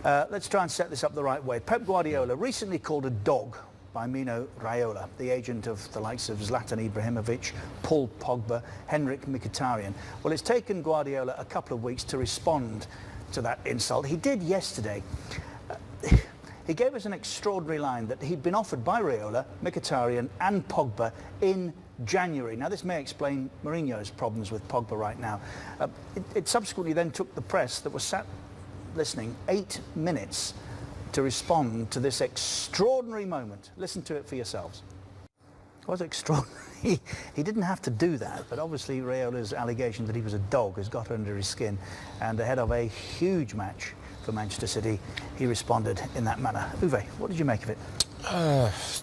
Let's try and set this up the right way. Pep Guardiola recently called a dog by Mino Raiola, the agent of the likes of Zlatan Ibrahimovic, Paul Pogba, Henrik Mkhitaryan. Well, it's taken Guardiola a couple of weeks to respond to that insult. He did yesterday. He gave us an extraordinary line that he'd been offered by Raiola, Mkhitaryan and Pogba in January. Now, this may explain Mourinho's problems with Pogba right now. It subsequently then took the press that was sat listening 8 minutes to respond to this extraordinary moment. Listen to it for yourselves. It was extraordinary. He didn't have to do that, but obviously Raiola's allegation that he was a dog has got under his skin, and ahead of a huge match for Manchester City, he responded in that manner. Uwe, what did you make of it?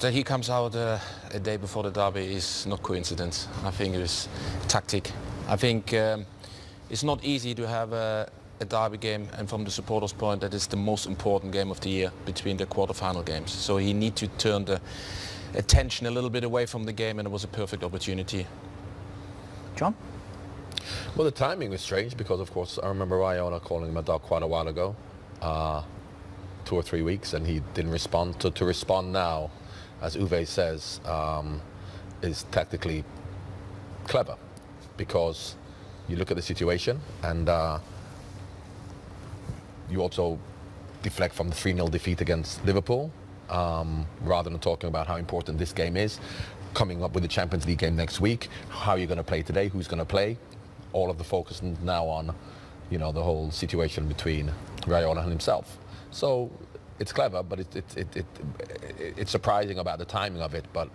That he comes out a day before the derby is not coincidence. I think it is tactic. I think it's not easy to have a derby game, and from the supporters' point, that is the most important game of the year between the quarter-final games. So he need to turn the attention a little bit away from the game, and it was a perfect opportunity. John? Well, the timing was strange because, of course, I remember Raiola calling him a dog quite a while ago, 2 or 3 weeks, and he didn't respond. To respond now, as Uwe says, is tactically clever, because you look at the situation and you also deflect from the 3-0 defeat against Liverpool, rather than talking about how important this game is, coming up with the Champions League game next week. How are you going to play today? Who's going to play? All of the focus now on, you know, the whole situation between Raiola and himself. So it's clever, but it's surprising about the timing of it. But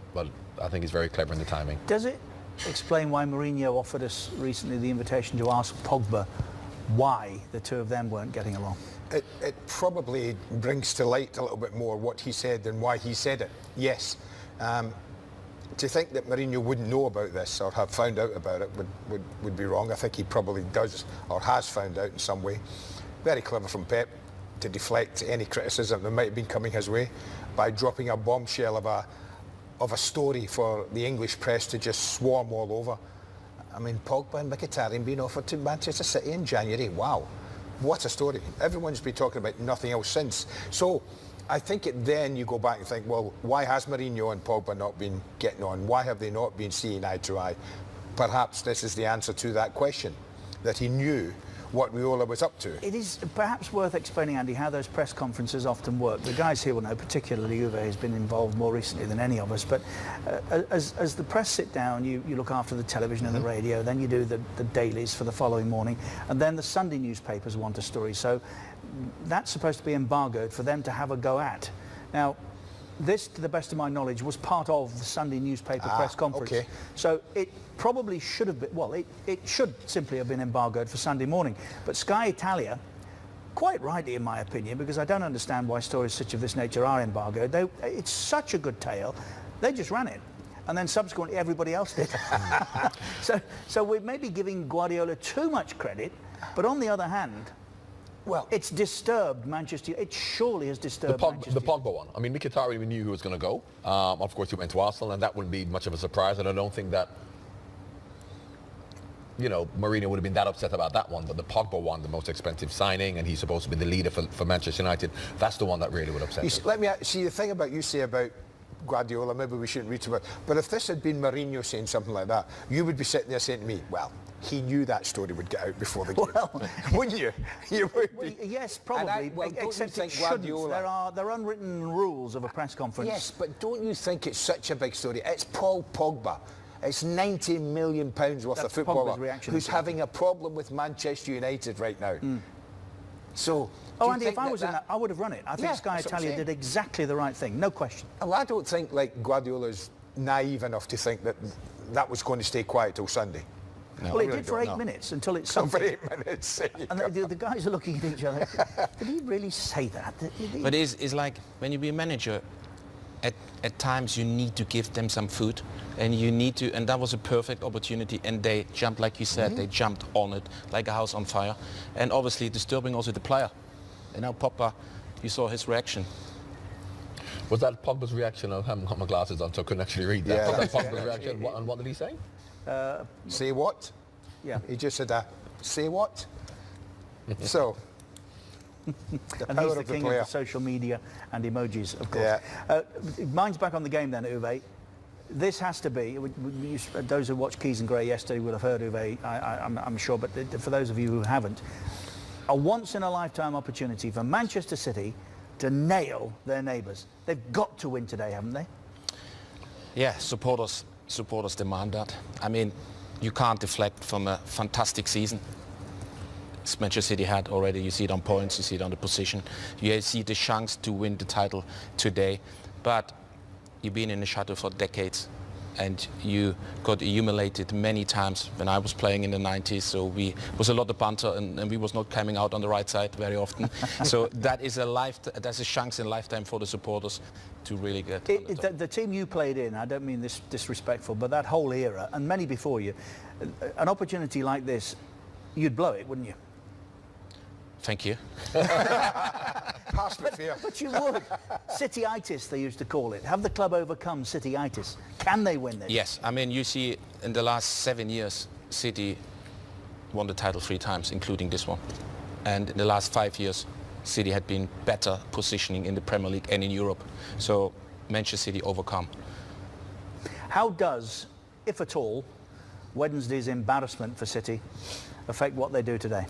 I think it's very clever in the timing. Does it explain why Mourinho offered us recently the invitation to ask Pogba why the two of them weren't getting along? It probably brings to light a little bit more what he said and why he said it. Yes. To think that Mourinho wouldn't know about this or have found out about it would be wrong. I think he probably does or has found out in some way. Very clever from Pep to deflect any criticism that might have been coming his way by dropping a bombshell of a story for the English press to just swarm all over. I mean, Pogba and Mkhitaryan being offered to Manchester City in January. Wow, what a story. Everyone's been talking about nothing else since. So I think then you go back and think, well, why has Mourinho and Pogba not been getting on? Why have they not been seeing eye to eye? Perhaps this is the answer to that question, that he knew what Raiola was up to. It is perhaps worth explaining, Andy, how those press conferences often work. The guys here will know, particularly Uwe has been involved more recently than any of us, but as the press sit down, you look after the television and the radio, then you do the dailies for the following morning, and then the Sunday newspapers want a story. So that's supposed to be embargoed for them to have a go at. Now, this, to the best of my knowledge, was part of the Sunday newspaper press conference. Okay. So it probably should have been, well, it should simply have been embargoed for Sunday morning. But Sky Italia, quite rightly in my opinion, because I don't understand why stories such of this nature are embargoed, it's such a good tale, they just ran it. And then subsequently everybody else did. So we're maybe giving Guardiola too much credit, but on the other hand, well, it's disturbed Manchester. It surely has disturbed Manchester. The Pogba one. I mean, Mkhitaryan, we knew who was going to go. Of course, he went to Arsenal, and that wouldn't be much of a surprise. And I don't think that, you know, Mourinho would have been that upset about that one. But the Pogba one, the most expensive signing, and he's supposed to be the leader for Manchester United, that's the one that really would upset me. Let me see the thing about you say about Guardiola. Maybe we shouldn't read too much. But if this had been Mourinho saying something like that, you would be sitting there saying to me, well, he knew that story would get out before the game. Well, wouldn't you? You would be. Yes, probably. Except it shouldn't. There are unwritten rules of a press conference. Yes, but don't you think it's such a big story? It's Paul Pogba. It's £90 million worth of footballer who's having a problem with Manchester United right now. So, Andy, if I was in that, I would have run it. I think Sky Italia did exactly the right thing, no question. Well, I don't think Guardiola's naive enough to think that was going to stay quiet till Sunday. No, well, it did for 8 minutes until it sunk. For 8 minutes. And the guys are looking at each other. Did he really say that? But it's like when you be a manager, at times you need to give them some food, and you need to, and that was a perfect opportunity, and they jumped, like you said, they jumped on it like a house on fire, and obviously disturbing also the player. And now Pogba, you saw his reaction. Was that Pogba's reaction? I haven't got my glasses on, so I couldn't actually read that. Yeah, was that Pogba's reaction? And what did he say? Say what? Yeah. He just said, say what? So, And he's the king of the social media and emojis, of course. Yeah. Mine's back on the game then, Uwe. This has to be, those who watched Keys and Gray yesterday will have heard Uwe, I'm sure, but for those of you who haven't, a once-in-a-lifetime opportunity for Manchester City to nail their neighbours. They've got to win today, haven't they? Yeah, supporters demand that. I mean, you can't deflect from a fantastic season Manchester City had already. You see it on points, you see it on the position. You see the chance to win the title today. But you've been in the shadow for decades and you got humiliated many times when I was playing in the 90s. So we was a lot of banter and we was not coming out on the right side very often. So that's a chance in a lifetime for the supporters to really get the team you played in, I don't mean this disrespectful, but that whole era and many before you, an opportunity like this, you'd blow it, wouldn't you? Thank you. But you would. City-itis, they used to call it. Have the club overcome City-itis? Can they win this? Yes. I mean, you see, in the last 7 years, City won the title 3 times, including this one. And in the last 5 years, City had been better positioning in the Premier League and in Europe. So Manchester City overcome. How does, if at all, Wednesday's embarrassment for City affect what they do today?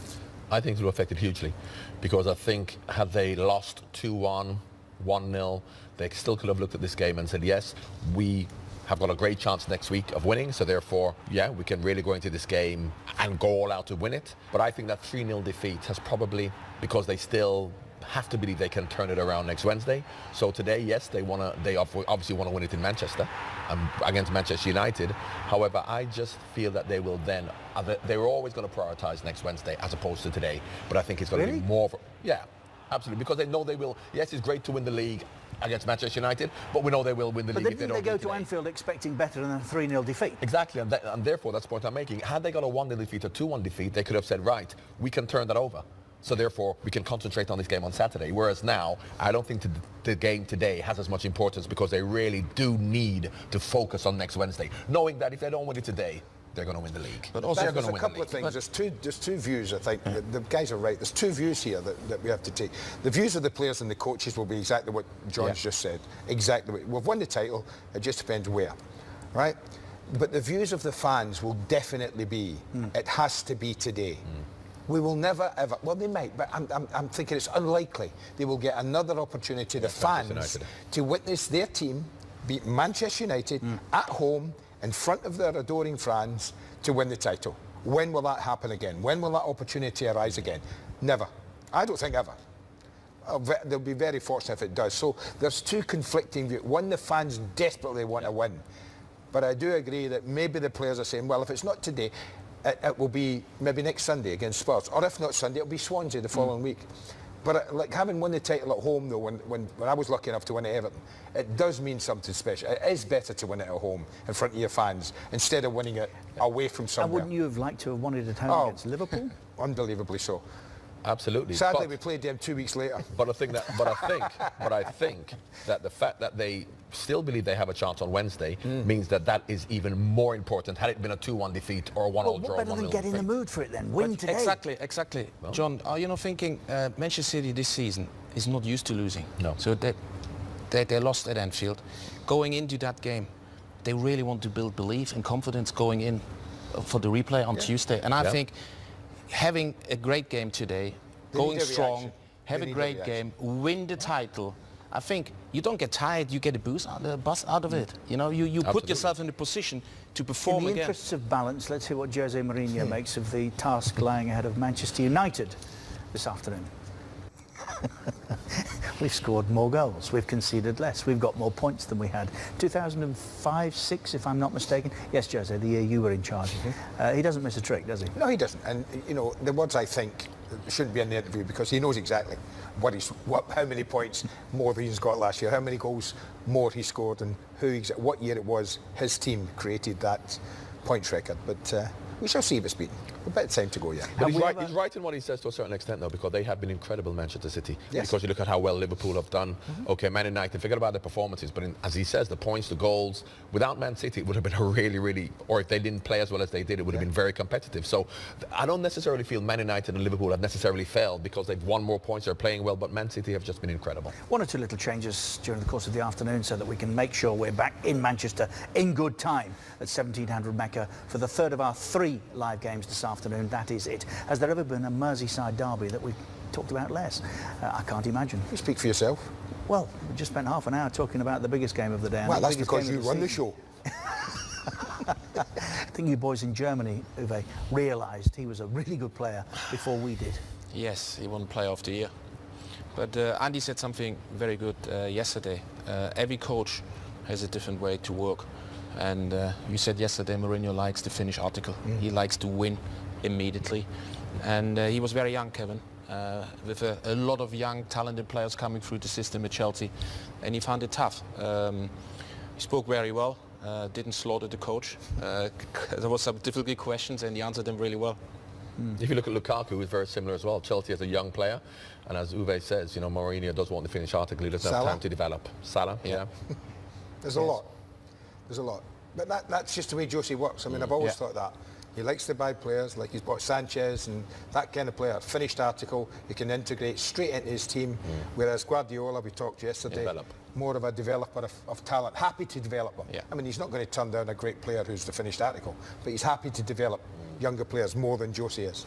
I think it will affect it hugely, because I think had they lost 2-1, 1-0, they still could have looked at this game and said, yes, we have got a great chance next week of winning, so therefore, yeah, we can really go into this game and go all out to win it. But I think that 3-0 defeat has probably, because they still have to believe they can turn it around next Wednesday. So today, yes, they obviously want to win it in Manchester against Manchester United. However, I just feel that they will then, they were always going to prioritise next Wednesday as opposed to today. But I think it's going to be more, yeah, absolutely, because they know they will. Yes, it's great to win the league against Manchester United, but we know they will win the league if they don't. But didn't they go to Anfield expecting better than a 3-0 defeat? Exactly, and therefore that's the point I'm making. Had they got a 1-0 defeat or 2-1 defeat, they could have said, right, we can turn that over. So therefore, we can concentrate on this game on Saturday. Whereas now, I don't think the game today has as much importance, because they really do need to focus on next Wednesday, knowing that if they don't win it today, they're going to win the league. But also, there's a couple of things. There's two views, I think. The guys are right. There's two views here that we have to take. The views of the players and the coaches will be exactly what John's just said. Exactly. We've won the title. It just depends where, right? But the views of the fans will definitely be, it has to be today. We will never ever, well they might, but I'm thinking it's unlikely they will get another opportunity, the fans, to witness their team beat Manchester United at home in front of their adoring fans to win the title. When will that happen again? When will that opportunity arise again? Never. I don't think ever. They'll be very fortunate if it does. So there's two conflicting views. One, the fans desperately want to win. But I do agree that maybe the players are saying, well, if it's not today, it will be maybe next Sunday against Spurs, or if not Sunday, it'll be Swansea the following week. But like having won the title at home, though, when I was lucky enough to win at Everton, it does mean something special. It is better to win it at home in front of your fans instead of winning it away from somewhere. And wouldn't you have liked to have won it at home against Liverpool? Unbelievably so. Absolutely. Sadly, we played them 2 weeks later. But I think that the fact that they still believe they have a chance on Wednesday means that is even more important. Had it been a 2-1 defeat or a 1-0 draw, what better than get in the mood for it then? Win today. Exactly. Well, John, are you not thinking Manchester City this season is not used to losing? No. So they lost at Anfield. Going into that game, they really want to build belief and confidence going in for the replay on Tuesday. And I think having a great game today, going strong, have a great game, win the title. I think you don't get tired, you get a buzz out of it. You know, you put yourself in a position to perform again. In the interests of balance, let's hear what Jose Mourinho makes of the task lying ahead of Manchester United this afternoon. We've scored more goals, we've conceded less, we've got more points than we had. 2005-06, if I'm not mistaken. Yes, Jose, the year you were in charge. He doesn't miss a trick, does he? No, he doesn't. And, you know, the words I think shouldn't be in the interview, because he knows exactly how many points more he's got last year, how many goals more he scored, and what year it was his team created that points record. But we shall see if it's beaten. A bit of time to go, yeah. But he's right in what he says to a certain extent, though, because they have been incredible, Manchester City. Yes. Because you look at how well Liverpool have done. Okay, Man United, forget about their performances, but as he says, the points, the goals, without Man City, it would have been a really, or if they didn't play as well as they did, it would have been very competitive. So I don't necessarily feel Man United and Liverpool have necessarily failed because they've won more points, they're playing well, but Man City have just been incredible. One or two little changes during the course of the afternoon so that we can make sure we're back in Manchester in good time at 1700 Mecca for the third of our 3 live games this afternoon. That is it. Has there ever been a Merseyside derby that we've talked about less? I can't imagine. You speak for yourself. Well, we just spent half an hour talking about the biggest game of the day. Well, that's because you run the show. I think you boys in Germany, Uwe, realised he was a really good player before we did. Yes, he won Player of the Year. But Andy said something very good yesterday. Every coach has a different way to work. And you said yesterday Mourinho likes the finished article. He likes to win immediately. And he was very young, Kevin, with a lot of young, talented players coming through the system at Chelsea. And he found it tough. He spoke very well, didn't slaughter the coach. There was some difficult questions and he answered them really well. If you look at Lukaku, he's very similar as well. Chelsea as a young player, and as Uwe says, you know, Mourinho does want the finished article. He doesn't have time to develop. Salah, yeah. There's a lot. There's a lot. But that's just the way Josie works. I mean, I've always thought that. He likes to buy players, like he's bought Sanchez and that kind of player. Finished article, he can integrate straight into his team. Whereas Guardiola, we talked yesterday, more of a developer of talent, happy to develop them. I mean, he's not going to turn down a great player who's the finished article, but he's happy to develop younger players more than Josie is.